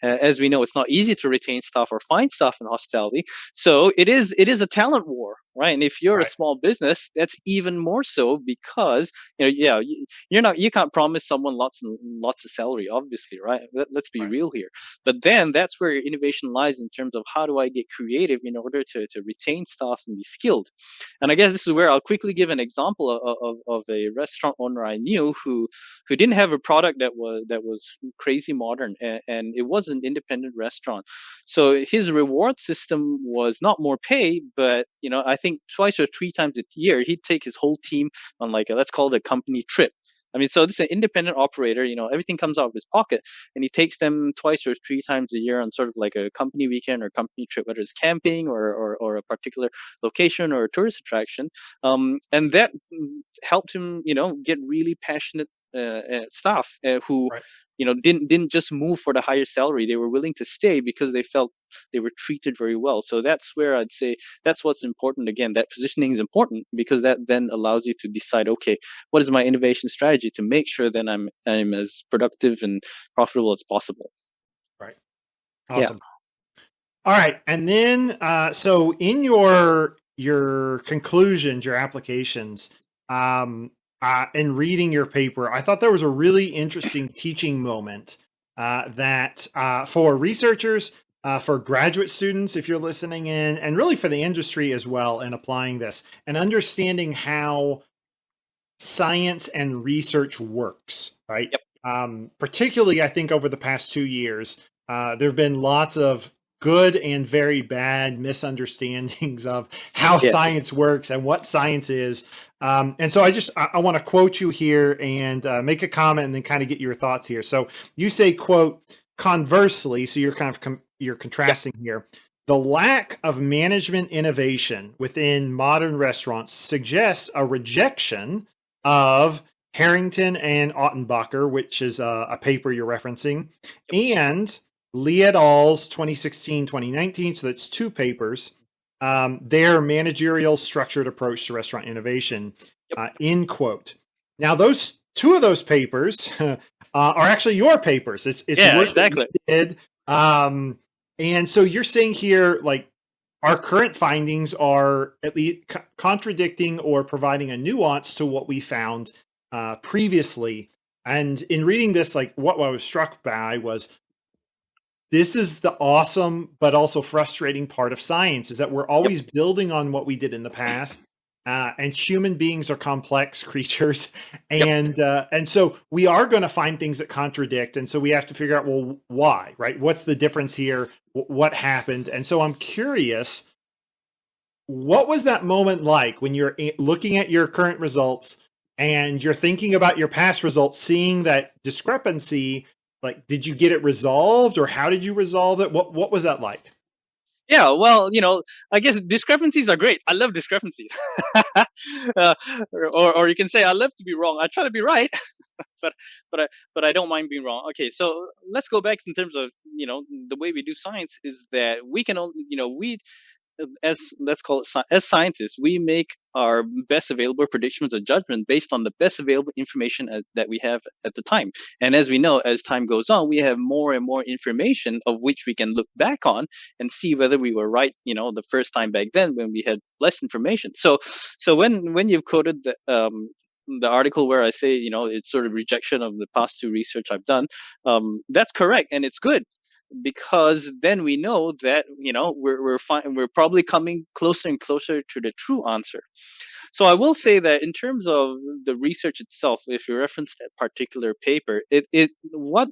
As we know, it's not easy to retain staff or find staff in hospitality, so it is a talent war, right? And if you're a Right. small business, that's even more so, because yeah, you can't promise someone lots and lots of salary, obviously, right? Let's be Right. real here. But then that's where your innovation lies, in terms of how do I get creative in order to retain staff and be skilled. And I guess this is where I'll quickly give an example of a restaurant owner I knew, who didn't have a product that was crazy modern, and it was an independent restaurant. So his reward system was not more pay, but I think twice or three times a year he'd take his whole team on, like, let's call it a company trip. I mean, so this is an independent operator. Everything comes out of his pocket, and he takes them twice or three times a year on sort of like a company weekend or company trip, whether it's camping or a particular location or a tourist attraction. And that helped him, get really passionate staff who Right. didn't just move for the higher salary. They were willing to stay because they felt they were treated very well. So that's where I'd say that's what's important. Again, that positioning is important because that then allows you to decide, okay, what is my innovation strategy to make sure that I'm as productive and profitable as possible. Right. Yeah. Awesome. All right. And then, so in your conclusions, your applications, in reading your paper, I thought there was a really interesting teaching moment that for researchers, for graduate students, if you're listening in, and really for the industry as well, in applying this and understanding how science and research works, right? Yep. Particularly, I think over the past 2 years, there have been lots of good and very bad misunderstandings of how Yeah. science works and what science is. And so I want to quote you here and make a comment and then kind of get your thoughts here. So you say, quote, conversely, so you're kind of you're Yeah. contrasting here. The lack of management innovation within modern restaurants suggests a rejection of Harrington and Ottenbacher, which is a paper you're referencing, Yep. and Lee et al.'s 2016-2019. So that's two papers. Their managerial structured approach to restaurant innovation, Yep. end quote. Now, those two of those papers are actually your papers. It's Yeah. work that you Exactly. did. And so you're saying here, like, our current findings are at least contradicting or providing a nuance to what we found previously. And in reading this, like, what I was struck by was this is the awesome but also frustrating part of science, is that we're Yep. always building on what we did in the past. And human beings are complex creatures, Yep. and so we are going to find things that contradict, and so we have to figure out, well, why, right? What's the difference here? What happened? And so I'm curious, what was that moment like when you're looking at your current results and you're thinking about your past results, seeing that discrepancy? Like, did you get it resolved, or how did you resolve it? What was that like? Yeah, well, I guess discrepancies are great. I love discrepancies. uh, or you can say I love to be wrong. I try to be right, but but I don't mind being wrong. Okay, so let's go back in terms of the way we do science is that we can only we as let's call it as scientists, we make our best available predictions of judgment based on the best available information that we have at the time. And as we know, as time goes on, we have more and more information of which we can look back on and see whether we were right, the first time back then when we had less information. So when you've quoted the article where I say, it's sort of rejection of the past two research I've done, that's correct and it's good because then we know that we're probably coming closer and closer to the true answer. So I will say that in terms of the research itself, if you reference that particular paper, it what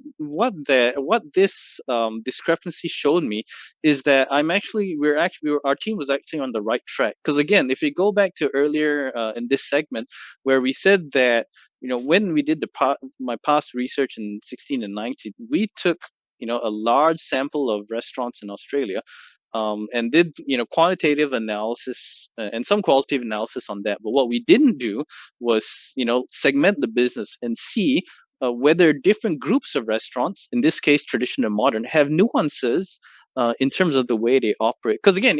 this discrepancy showed me is that our team was actually on the right track. Because again, if we go back to earlier in this segment where we said that when we did my past research in 16 and 19, we took a large sample of restaurants in Australia, and did quantitative analysis and some qualitative analysis on that. But what we didn't do was segment the business and see whether different groups of restaurants, in this case traditional and modern, have nuances in terms of the way they operate. Because again,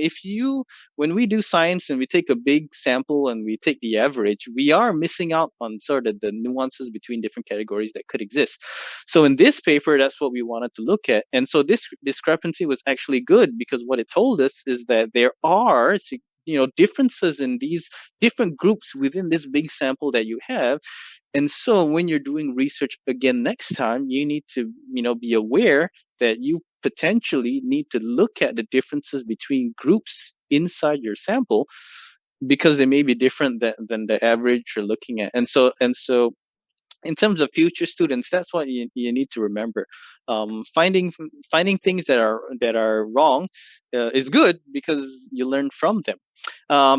when we do science and we take a big sample and we take the average, we are missing out on sort of the nuances between different categories that could exist. So in this paper, that's what we wanted to look at. And so this discrepancy was actually good because what it told us is that there are differences in these different groups within this big sample that you have. And so when you're doing research again next time, you need to be aware that you potentially need to look at the differences between groups inside your sample because they may be different than the average you're looking at. And so in terms of future students, that's what you need to remember. Finding things that are wrong is good because you learn from them.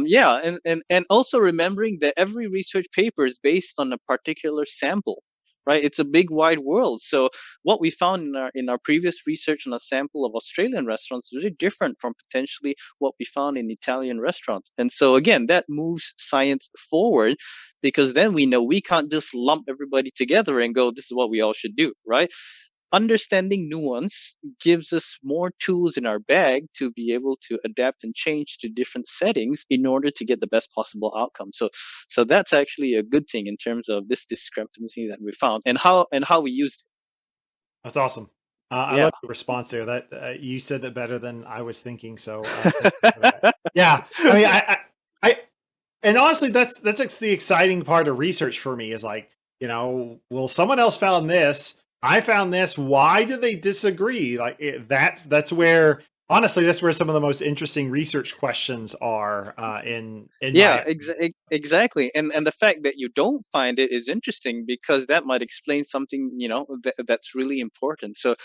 Yeah, and also remembering that every research paper is based on a particular sample, right? It's a big wide world. So what we found in our previous research on a sample of Australian restaurants is very different from potentially what we found in Italian restaurants. And so again, that moves science forward, because then we know we can't just lump everybody together and go, this is what we all should do, right? Understanding nuance gives us more tools in our bag to be able to adapt and change to different settings in order to get the best possible outcome. So that's actually a good thing in terms of this discrepancy that we found, and how we used it. That's awesome. I Yeah. love the response there. That you said that better than I was thinking. So thank you for that. Yeah, I mean, I and honestly, that's like the exciting part of research for me is like, well, someone else found this, I found this. Why do they disagree? Like that's where honestly, that's where some of the most interesting research questions are. In my Yeah, opinion. exactly. And the fact that you don't find it is interesting, because that might explain something, that's really important. So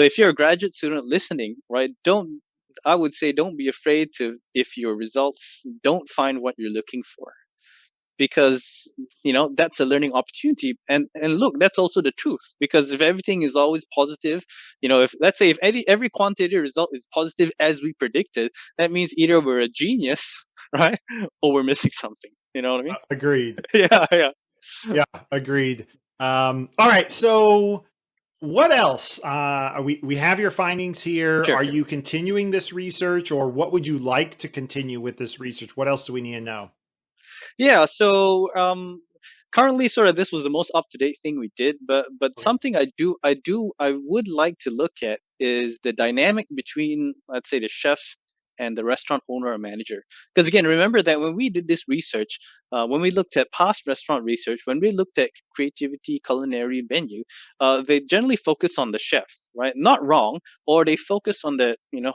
if you're a graduate student listening, right, don't I would say don't be afraid to, if your results don't find what you're looking for, because that's a learning opportunity. And look, that's also the truth, because if everything is always positive, if, let's say, if every quantitative result is positive as we predicted, that means either we're a genius right, or we're missing something, you know what I mean? Agreed. Yeah, yeah. Yeah, agreed. All right, so what else? We have your findings here. Sure, Are sure. you continuing this research, or what would you like to continue with this research? What else do we need to know? Yeah, so currently, sort of, this was the most up to date thing we did, but Okay. something I would like to look at is the dynamic between, let's say, the chef and the restaurant owner or manager. Because again, remember that when we did this research, when we looked at past restaurant research, when we looked at creativity, culinary, menu, they generally focus on the chef, right? Not wrong, or they focus on the, mm,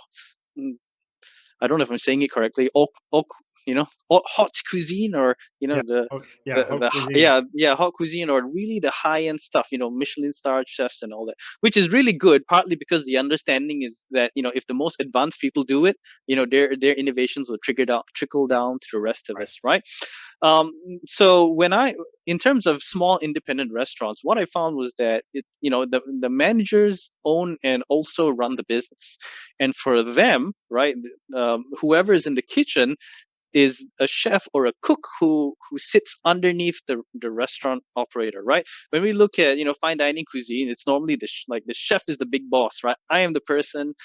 I don't know if I'm saying it correctly, hot cuisine, or Yeah. the Yeah. Haute cuisine. yeah, hot cuisine, or really the high end stuff, Michelin star chefs and all that, which is really good, partly because the understanding is that, if the most advanced people do it, their innovations will trickle down to the rest of Right. us, right? Um, so in terms of small independent restaurants, what I found was that the managers own and also run the business, and for them, right, whoever is in the kitchen is a chef or a cook who sits underneath the restaurant operator, right? When we look at fine dining cuisine, it's normally the chef is the big boss, right? I am the person,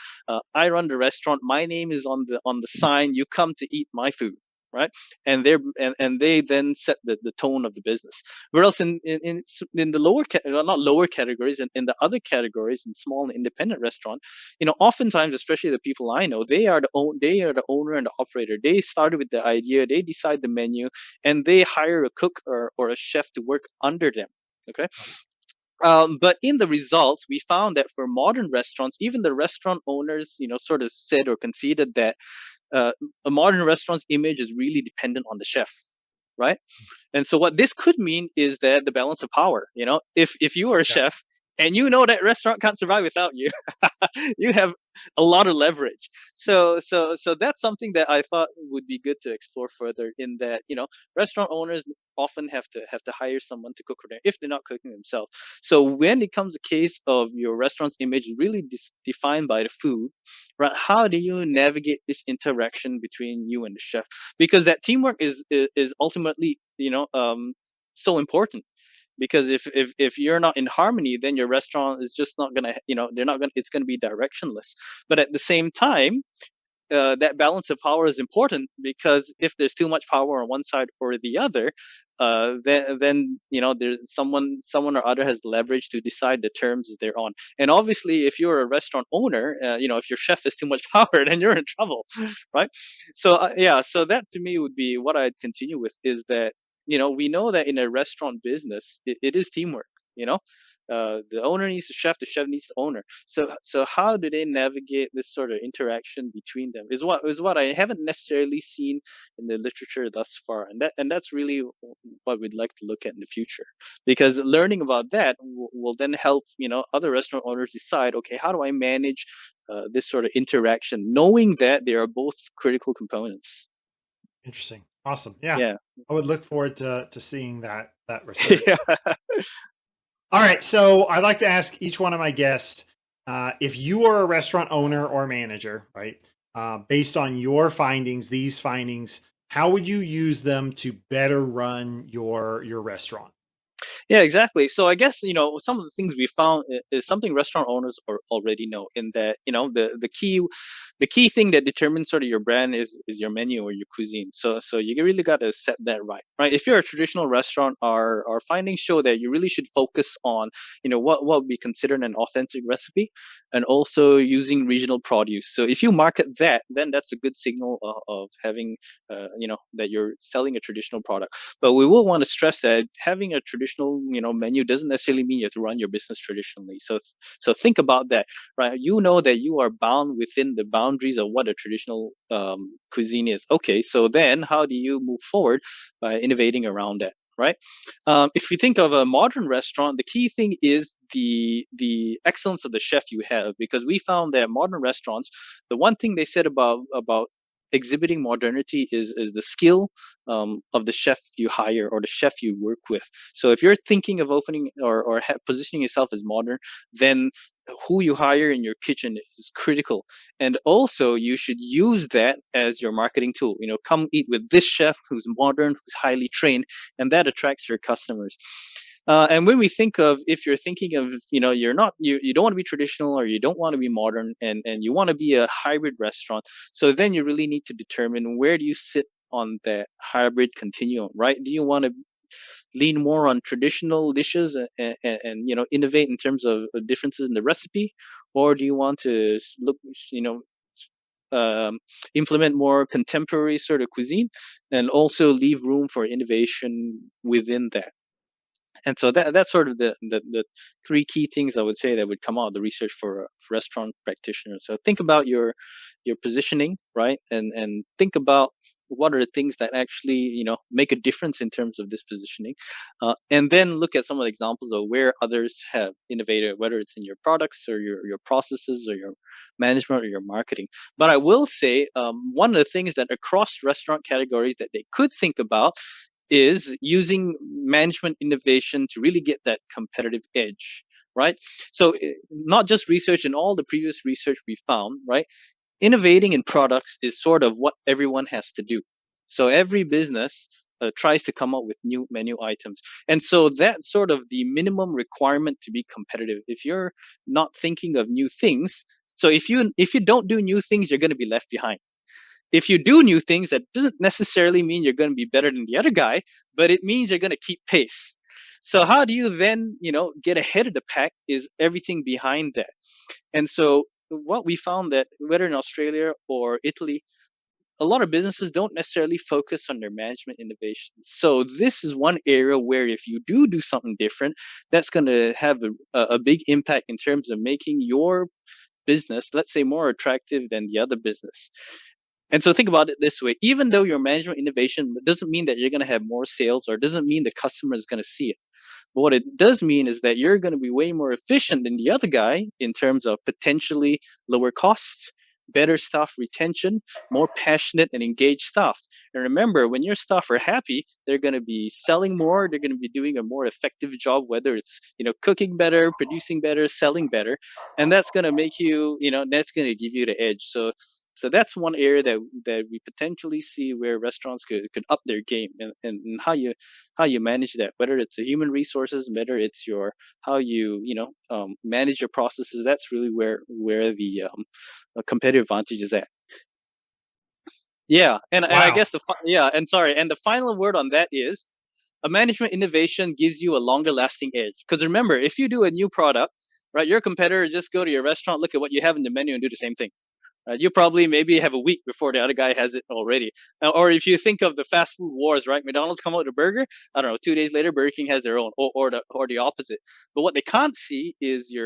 I run the restaurant, my name is on the sign, you come to eat my food, right? And they then set the tone of the business. Whereas in the not lower categories, in the other categories, in small and independent restaurant, oftentimes, especially the people I know, they are the owner and the operator. They started with the idea, they decide the menu, and they hire a cook or a chef to work under them. Okay. But in the results, we found that for modern restaurants, even the restaurant owners, sort of said or conceded that a modern restaurant's image is really dependent on the chef, right? And so what this could mean is that the balance of power, if you are a Yeah. chef and you know that restaurant can't survive without you, you have a lot of leverage. So that's something that I thought would be good to explore further. In that, restaurant owners often have to hire someone to cook for them if they're not cooking themselves. So when it comes a case of your restaurant's image really defined by the food, right? How do you navigate this interaction between you and the chef? Because that teamwork is ultimately so important, because if you're not in harmony, then your restaurant is just not gonna, they're not gonna it's gonna be directionless. But at the same time, that balance of power is important, because if there's too much power on one side or the other, then there's someone or other has leverage to decide the terms they're on. And obviously, if you're a restaurant owner, if your chef has too much power, then you're in trouble, right? So yeah, so that to me would be what I'd continue with, is that we know that in a restaurant business, it is teamwork. You know, the owner needs the chef needs the owner. So how do they navigate this sort of interaction between them is what I haven't necessarily seen in the literature thus far, and that's really what we'd like to look at in the future, because learning about that will then help other restaurant owners decide, okay, how do I manage this sort of interaction, knowing that they are both critical components. Interesting. Awesome. Yeah. Yeah. I would look forward to seeing that research. Yeah. All right. So I'd like to ask each one of my guests if you are a restaurant owner or manager, right? Based on your findings, these findings, how would you use them to better run your restaurant? Yeah, exactly. So I guess, some of the things we found is something restaurant owners already know, in that, the key thing that determines sort of your brand is your menu or your cuisine. So you really got to set that right. Right. If you're a traditional restaurant, our findings show that you really should focus on, what we consider an authentic recipe, and also using regional produce. So if you market that, then that's a good signal of having, that you're selling a traditional product. But we will want to stress that having a traditional, menu doesn't necessarily mean you have to run your business traditionally. So think about that, right? You know that you are bound within the boundaries of what a traditional cuisine is. Okay, so then how do you move forward by innovating around that? Right. If you think of a modern restaurant, the key thing is the excellence of the chef you have, because we found that modern restaurants, the one thing they said about exhibiting modernity is the skill of the chef you hire or the chef you work with. So if you're thinking of opening or positioning yourself as modern, then who you hire in your kitchen is critical. And also, you should use that as your marketing tool. Come eat with this chef who's modern, who's highly trained, and that attracts your customers. And when we think of, if you're thinking of, you don't want to be traditional or you don't want to be modern, and you want to be a hybrid restaurant, so then you really need to determine where do you sit on that hybrid continuum, right? Do you want to lean more on traditional dishes and innovate in terms of differences in the recipe, or do you want to look, you know um, implement more contemporary sort of cuisine and also leave room for innovation within that? And so that's sort of the three key things I would say that would come out of the research for restaurant practitioners. So think about your positioning, right, and think about what are the things that actually make a difference in terms of this positioning, and then look at some of the examples of where others have innovated, whether it's in your products or your processes or your management or your marketing. But I will say, one of the things that across restaurant categories that they could think about is using management innovation to really get that competitive edge, right? So not just research, and all the previous research we found, right? Innovating in products is sort of what everyone has to do. So every business tries to come up with new menu items. And so that's sort of the minimum requirement to be competitive. If you're not thinking of new things, so if you don't do new things, you're going to be left behind. If you do new things, that doesn't necessarily mean you're going to be better than the other guy, but it means you're going to keep pace. So how do you then, get ahead of the pack is everything behind that. And so what we found that whether in Australia or Italy, a lot of businesses don't necessarily focus on their management innovation. So this is one area where if you do something different, that's going to have a big impact in terms of making your business, let's say, more attractive than the other business. And so think about it this way: even though your management innovation doesn't mean that you're going to have more sales, or doesn't mean the customer is going to see it. But what it does mean is that you're going to be way more efficient than the other guy in terms of potentially lower costs, better staff retention, more passionate and engaged staff. And remember, when your staff are happy, they're going to be selling more, they're going to be doing a more effective job, whether it's, cooking better, producing better, selling better. And that's going to make you, that's going to give you the edge. So that's one area that we potentially see where restaurants could up their game, and how you manage that, whether it's the human resources, whether it's your how manage your processes. That's really where the competitive advantage is at. Yeah, and I Wow. guess and sorry, and the final word on that is a management innovation gives you a longer lasting edge. Because remember, if you do a new product, right, your competitor just go to your restaurant, look at what you have in the menu, and do the same thing. You probably maybe have a week before the other guy has it already. Or if you think of the fast food wars, right? McDonald's come out with a burger. I don't know. 2 days later, Burger King has their own, or the opposite. But what they can't see is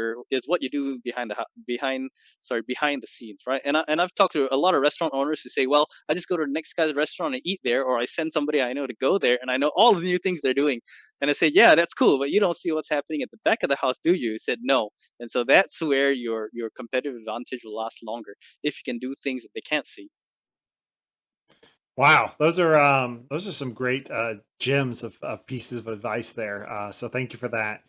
what you do behind the scenes, right? And I've talked to a lot of restaurant owners who say, well, I just go to the next guy's restaurant and eat there, or I send somebody I know to go there, and I know all the new things they're doing. And I say, yeah, that's cool, but you don't see what's happening at the back of the house, do you? He said, no. And so that's where your competitive advantage will last longer, if you can do things that they can't see. Wow, those are some great gems of pieces of advice there. So thank you for that.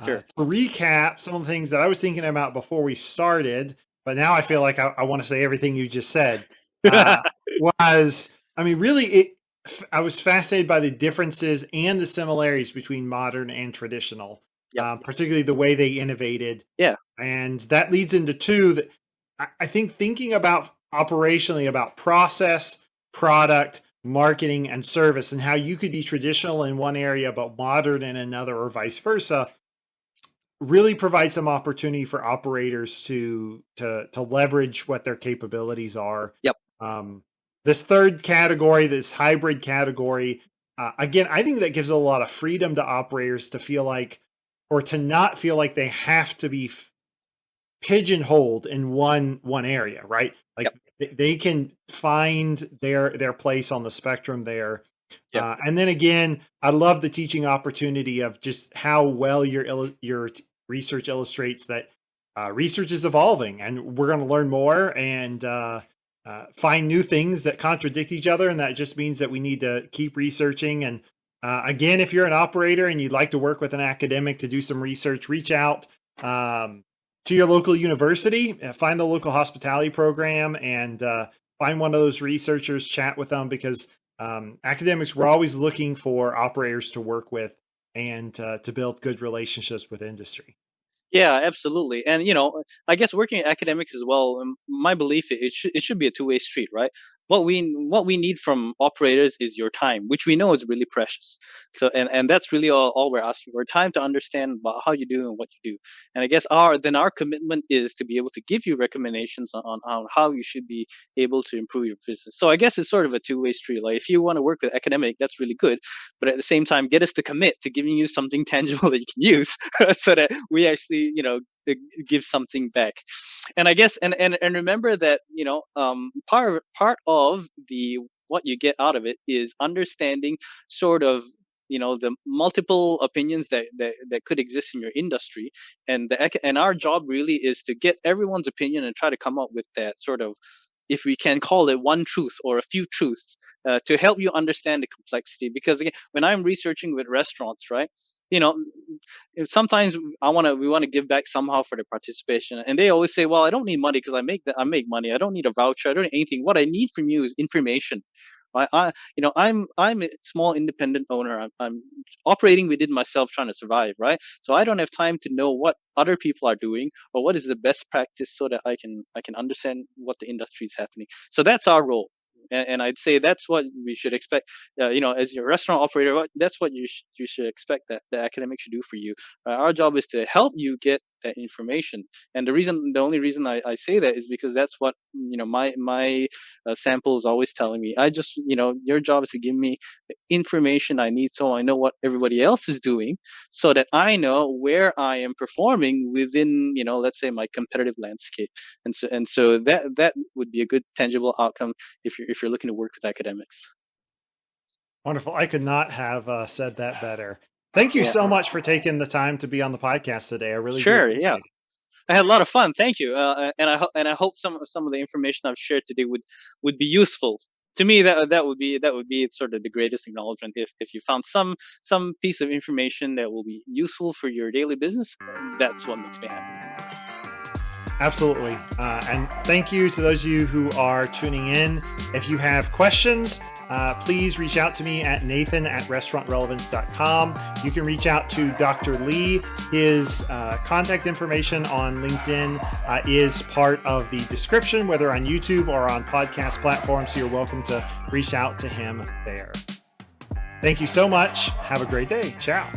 Sure. To recap some of the things that I was thinking about before we started, but now I feel like I want to say everything you just said, was, I mean, really, I was fascinated by the differences and the similarities between modern and traditional, Yep. particularly the way they innovated. Yeah. And that leads into two that I think thinking about operationally about process, product, marketing, and service, and how you could be traditional in one area but modern in another, or vice versa, really provides some opportunity for operators to leverage what their capabilities are. Yep. This third category, this hybrid category, again, I think that gives a lot of freedom to operators to feel like, or to not feel like they have to be pigeonholed in one area, right? Like Yep. they can find their place on the spectrum there. Yep. And then again, I love the teaching opportunity of just how well your research illustrates that research is evolving, and we're going to learn more and find new things that contradict each other, and that just means that we need to keep researching. And again, if you're an operator and you'd like to work with an academic to do some research, reach out to your local university, find the local hospitality program, and find one of those researchers, chat with them, because academics, we're always looking for operators to work with and to build good relationships with industry. Yeah, absolutely. And I guess working at academics as well, my belief it should be a two-way street, right? What we need from operators is your time, which we know is really precious. So and that's really all we're asking for, time to understand about how you do and what you do. And I guess our commitment is to be able to give you recommendations on how you should be able to improve your business. So I guess it's sort of a two-way street. Like if you want to work with academic, that's really good, but at the same time, get us to commit to giving you something tangible that you can use, so that we actually give something back. And I guess and remember that part of the what you get out of it is understanding sort of the multiple opinions that could exist in your industry, and and our job really is to get everyone's opinion and try to come up with that sort of, if we can call it, one truth or a few truths, to help you understand the complexity. Because again, when I'm researching with restaurants, right, you know sometimes we want to give back somehow for the participation, and they always say, well, I don't need money because I make money, I don't need a voucher, I don't need anything. What I need from you is information. I'm a small independent owner. I'm operating within myself, trying to survive, right? So I don't have time to know what other people are doing or what is the best practice, so that I can understand what the industry is happening. So that's our role. And I'd say that's what we should expect. As your restaurant operator, that's what you should expect that the academic should do for you. Our job is to help you get that information. And the only reason I say that is because that's what my sample is always telling me. I just your job is to give me the information I need, so I know what everybody else is doing, so that I know where I am performing within, let's say, my competitive landscape. And so that would be a good tangible outcome if you're looking to work with academics. Wonderful. I could not have said that better. Thank you Yeah. so much for taking the time to be on the podcast today. I really do Sure. Yeah. appreciate it. I had a lot of fun. Thank you. And I hope some of the information I've shared today would be useful. To me, that would be sort of the greatest acknowledgement, if you found some piece of information that will be useful for your daily business. That's what makes me happy. Absolutely. And thank you to those of you who are tuning in. If you have questions, please reach out to me at nathan@restaurantrelevance.com. You can reach out to Dr. Lee. His contact information on LinkedIn is part of the description, whether on YouTube or on podcast platforms. So you're welcome to reach out to him there. Thank you so much. Have a great day. Ciao.